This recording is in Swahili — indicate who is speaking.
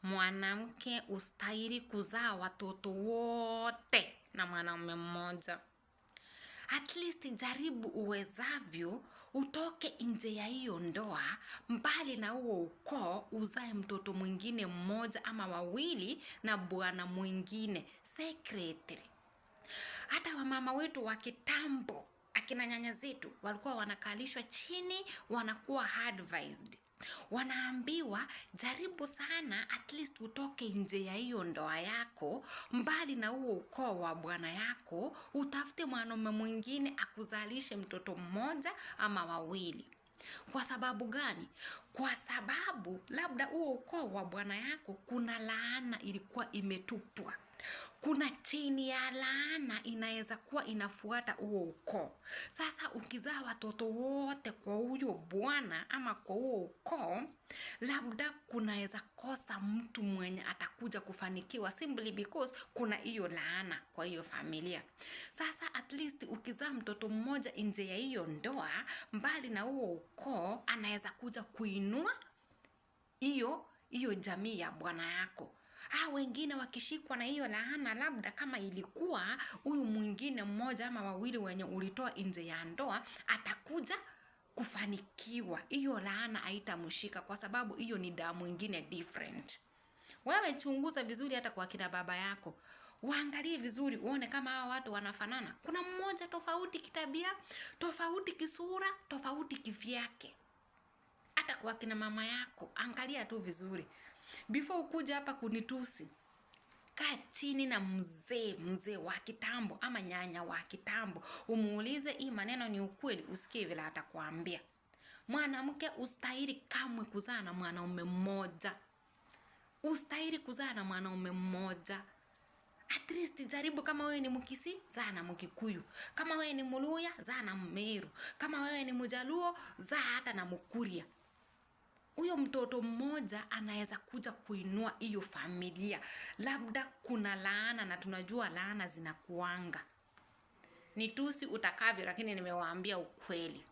Speaker 1: mwanamke ustahili kuzaa watoto wote na mwanamume mmoja. At least jaribu uwezavyo utoke nje ya hiyo ndoa, mbali na huo ukoo, uzae mtoto mwingine mmoja ama wawili na bwana mwingine secretary. Hata wamama wetu wa kitambo, akina nyanya zetu, walikuwa wanakalishwa chini, wanakuwa advised. Wanaambiwa jaribu sana at least utoke nje ya hiyo ndoa yako, mbali na huo ukoo wa bwana yako, utafute mwanaume mwingine akuzalishe mtoto mmoja ama wawili. Kwa sababu gani? Kwa sababu labda huo ukoo wa bwana yako kuna laana ilikuwa imetupwa. Kuna chini ya laana inaweza kuwa inafuata huo ukoo. Sasa ukizaa watoto wote kwa huyo bwana ama kwa huo ukoo, labda kunaweza kosa mtu mwenye atakuja kufanikiwa simply because kuna hiyo laana kwa hiyo familia. Sasa at least ukizaa mtoto mmoja nje ya hiyo ndoa, mbali na huo ukoo, anaweza kuja kuinua hiyo jamii ya bwana yako. Wengine wakishikwa na hiyo laana, labda kama ilikuwa huyu mwingine mmoja ama wawili wenye ulitoa nje ya ndoa, atakuja kufanikiwa. Hiyo laana haitamshika kwa sababu hiyo ni damu nyingine different. Wewe chunguza vizuri hata kwa kina baba yako. Waangalie vizuri uone kama hao watu wanafanana. Kuna mmoja tofauti kitabia, tofauti kisura, tofauti kivyake. Hata kwa kina mama yako, angalia tu vizuri. Before ukuja hapa kunitusi, kaa chini na mzee wa kitambo ama nyanya wa kitambo, umuulize hii maneno ni ukweli, usikie vile atakwambia. Mwanamke ustahili kamwe kuzaa na mwanaume mmoja. Ustahili kuzaa na mwanaume mmoja. At least jaribu, kama wewe ni Mkisii, zaa na Mkikuyu. Kama wewe ni Mluya, zaa na Mmeru. Kama wewe ni Mjaluo, zaa hata na Mkuria. Huyo mtoto mmoja anaweza kuja kuinua hiyo familia. Labda kuna laana na tunajua laana zinakuanga. Nitusi utakavyo, lakini nimewaambia ukweli.